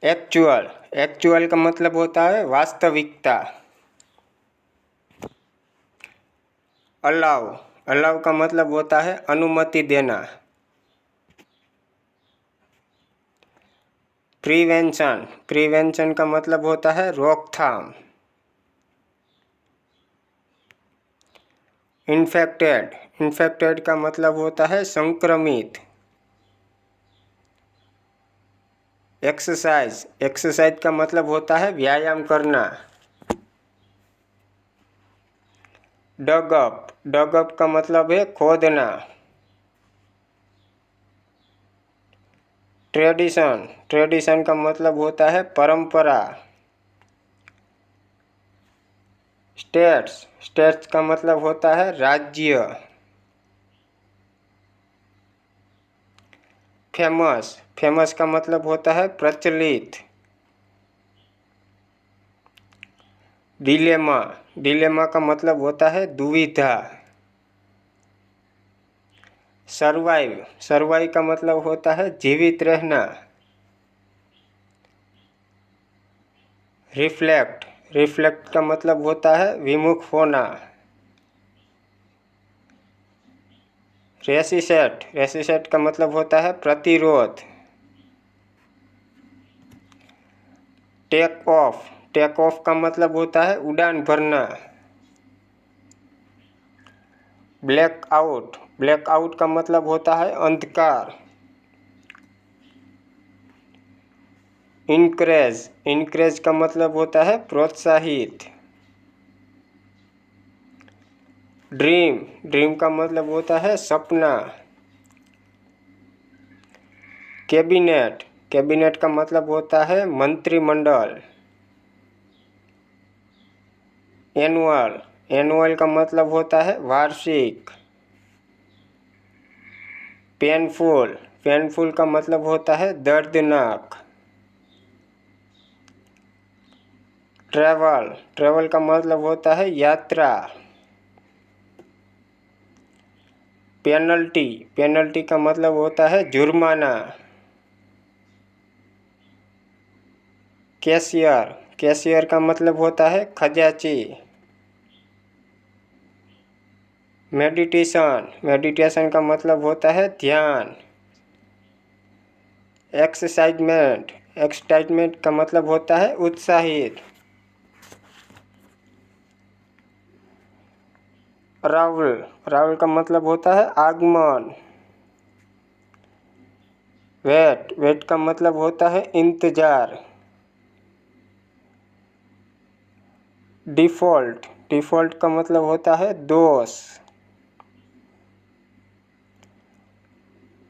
Actual, actual का मतलब होता है वास्तविकता। अलाउ, अलाउ का मतलब होता है अनुमति देना। प्रिवेंशन, प्रिवेंशन का मतलब होता है रोकथाम। इन्फेक्टेड, इन्फेक्टेड का मतलब होता है संक्रमित। एक्सरसाइज, एक्सरसाइज का मतलब होता है व्यायाम करना। डग अप, डग अप का मतलब है खोदना। ट्रेडिशन, ट्रेडिशन का मतलब होता है परंपरा। स्टेट्स, स्टेट्स का मतलब होता है राज्य। फेमस, फेमस का मतलब होता है प्रचलित। डिलेमा, डिलेमा का मतलब होता है दुविधा। सर्वाइव, सर्वाइव का मतलब होता है जीवित रहना। रिफ्लेक्ट, रिफ्लेक्ट का मतलब होता है विमुख होना। रेसिसेट, रेसिसेट का मतलब होता है प्रतिरोध। टेक ऑफ, टेक ऑफ का मतलब होता है उड़ान भरना। ब्लैक आउट, ब्लैक आउट का मतलब होता है अंधकार। इनकरेज, इनकरेज का मतलब होता है प्रोत्साहित। ड्रीम, ड्रीम का मतलब होता है सपना। कैबिनेट, कैबिनेट का मतलब होता है मंत्रिमंडल। एनुअल, एनुअल का मतलब होता है वार्षिक। पेनफुल, पेनफुल का मतलब होता है दर्दनाक। ट्रैवल, ट्रैवल का मतलब होता है यात्रा। पेनल्टी, पेनल्टी का मतलब होता है जुर्माना। कैशियर, कैशियर का मतलब होता है खजांची। मेडिटेशन, मेडिटेशन का मतलब होता है ध्यान। एक्साइटमेंट, एक्साइटमेंट का मतलब होता है उत्साहित। अराउल, अराउल का मतलब होता है आगमन। वेट, वेट का मतलब होता है इंतजार। डिफ़ॉल्ट, डिफ़ॉल्ट का मतलब होता है दोष।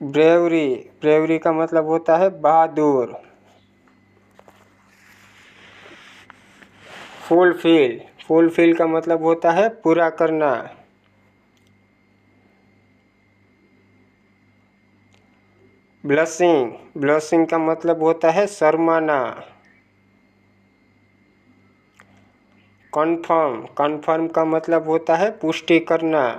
ब्रेवरी, ब्रेवरी का मतलब होता है बहादुर। फुलफिल, फुलफिल का मतलब होता है पूरा करना। ब्लशिंग, ब्लशिंग का मतलब होता है शर्माना। कन्फर्म, कन्फर्म का मतलब होता है पुष्टि करना।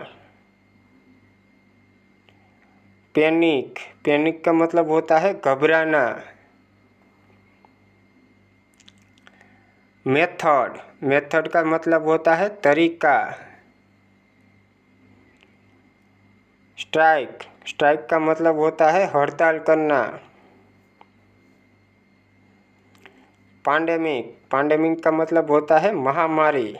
पैनिक, पैनिक का मतलब होता है घबराना। मेथड, मेथड का मतलब होता है तरीका। स्ट्राइक, स्ट्राइक का मतलब होता है हड़ताल करना। पैंडेमिक, पैंडेमिक का मतलब होता है महामारी।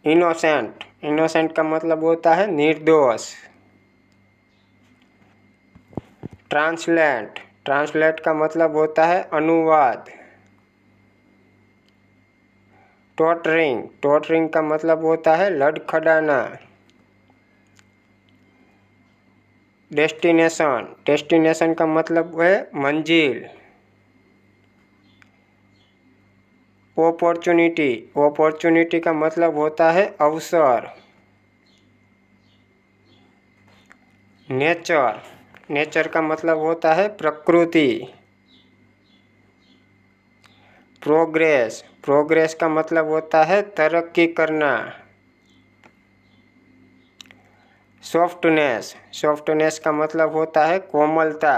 इनोसेंट, इनोसेंट का मतलब होता है निर्दोष। ट्रांसलेट, ट्रांसलेट का मतलब होता है अनुवाद। टोटरिंग, टोटरिंग का मतलब होता है लड़खड़ाना। डेस्टिनेशन, डेस्टिनेशन का मतलब है मंजिल। अपॉर्चुनिटी, अपॉर्चुनिटी का मतलब होता है अवसर। नेचर, नेचर का मतलब होता है प्रकृति। प्रोग्रेस, प्रोग्रेस का मतलब होता है तरक्की करना। सॉफ्टनेस, सॉफ्टनेस का मतलब होता है कोमलता।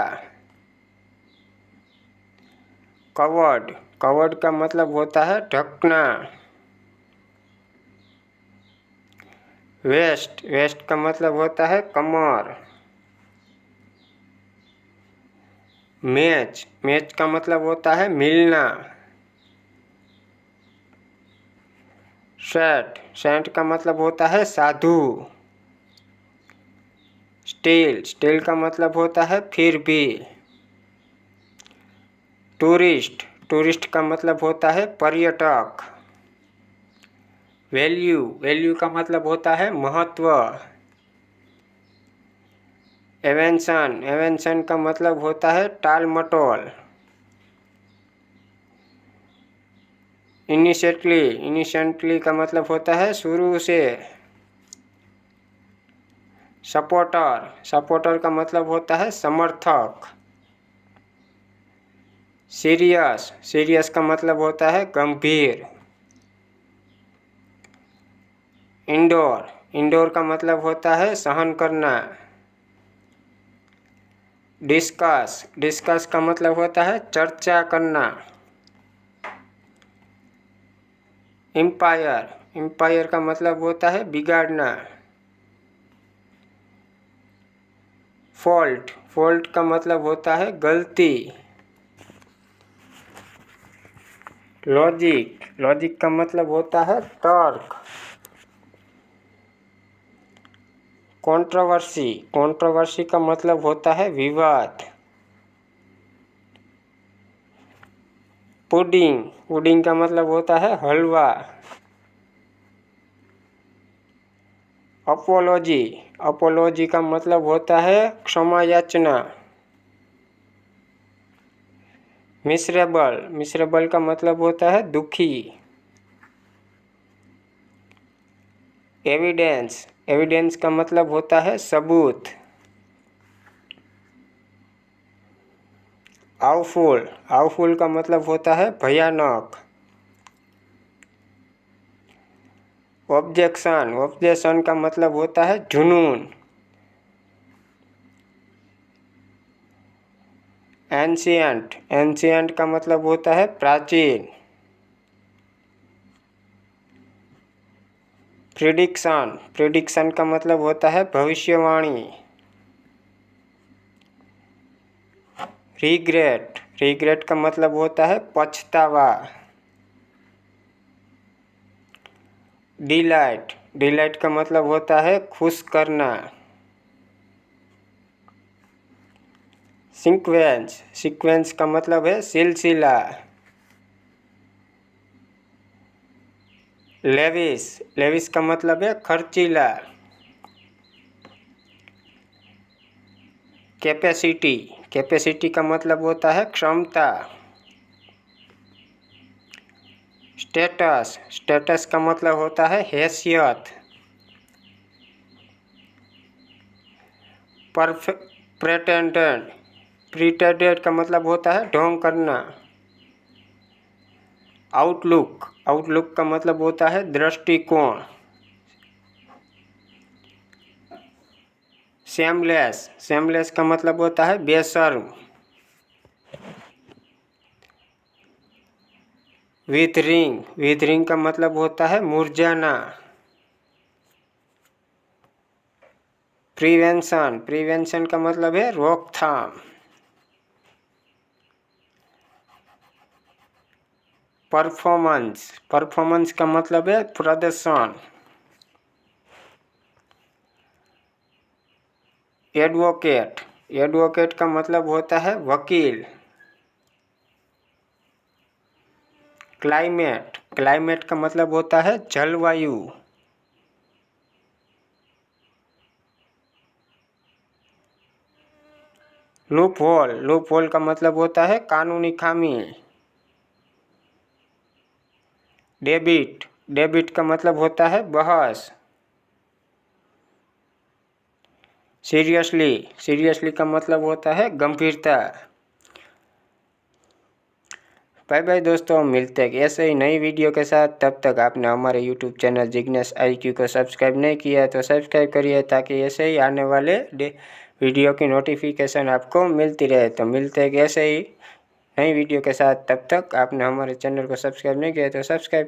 कवर्ड, कवर्ड का मतलब होता है ढकना। वेस्ट, वेस्ट का मतलब होता है कमर। मैच, मैच का मतलब होता है मिलना। सेंट, सेंट का मतलब होता है साधु। स्टिल, स्टिल का मतलब होता है फिर भी। टूरिस्ट, टूरिस्ट का मतलब होता है पर्यटक। वैल्यू, वैल्यू का मतलब होता है महत्व। इन्वेंशन, इन्वेंशन का मतलब होता है टाल मटोल। इनिशियटली, इनिशियटली का मतलब होता है शुरू से। सपोर्टर, सपोर्टर का मतलब होता है समर्थक। सीरियस, सीरियस का मतलब होता है गंभीर। इंडोर, इंडोर का मतलब होता है सहन करना। डिस्कस, डिस्कस का मतलब होता है चर्चा करना। एम्पायर, एम्पायर का मतलब होता है बिगाड़ना। फॉल्ट, फॉल्ट का मतलब होता है गलती। लॉजिक, लॉजिक का मतलब होता है तर्क। कंट्रोवर्सी, कंट्रोवर्सी का मतलब होता है विवाद। पुडिंग, पुडिंग का मतलब होता है हलवा। अपोलॉजी, अपोलॉजी का मतलब होता है क्षमा याचना। मिसरेबल, मिसरेबल का मतलब होता है दुखी। एविडेंस, एविडेंस का मतलब होता है सबूत। आवफुल, आवफुल का मतलब होता है भयानक। ऑब्जेक्शन, ऑब्जेक्शन का मतलब होता है जुनून। एंशियंट, एंशियंट का मतलब होता है प्राचीन। प्रिडिक्शन, प्रिडिक्शन का मतलब होता है भविष्यवाणी। रिग्रेट, रिग्रेट का मतलब होता है पछतावा। डिलाइट, डिलाइट का मतलब होता है खुश करना। सीक्वेंस, सीक्वेंस का मतलब है सिलसिला। लेविस, लेविस का मतलब है खर्चीला। कैपेसिटी, कैपेसिटी का मतलब होता है क्षमता। स्टेटस, स्टेटस का मतलब होता है हैसियत। प्रेटेंडेंट, प्रिटेंडेंट का मतलब होता है ढोंग करना। आउटलुक, आउटलुक का मतलब होता है दृष्टिकोण। शेमलेस, शेमलेस का मतलब होता है बेशर्म। विथरिंग, विथरिंग का मतलब होता है मुरझाना। प्रिवेंशन, प्रिवेंशन का मतलब है रोकथाम। परफॉर्मेंस, परफॉर्मेंस का मतलब है प्रदर्शन। एडवोकेट, एडवोकेट का मतलब होता है वकील। क्लाइमेट, क्लाइमेट का मतलब होता है जलवायु। लूप होल, लूप होल का मतलब होता है कानूनी खामी। डेबिट, डेबिट का मतलब होता है बहस। सीरियसली, सीरियसली का मतलब होता है गंभीरता। बाय बाय दोस्तों, मिलते हैं ऐसे ही नई वीडियो के साथ। तब तक आपने हमारे यूट्यूब चैनल जिग्नेश IQ को सब्सक्राइब नहीं किया है तो सब्सक्राइब करिए, ताकि ऐसे ही आने वाले वीडियो की नोटिफिकेशन आपको मिलती रहे। तो मिलते हैं ऐसे ही नई वीडियो के साथ। तब तक आपने हमारे चैनल को सब्सक्राइब नहीं किया तो सब्सक्राइब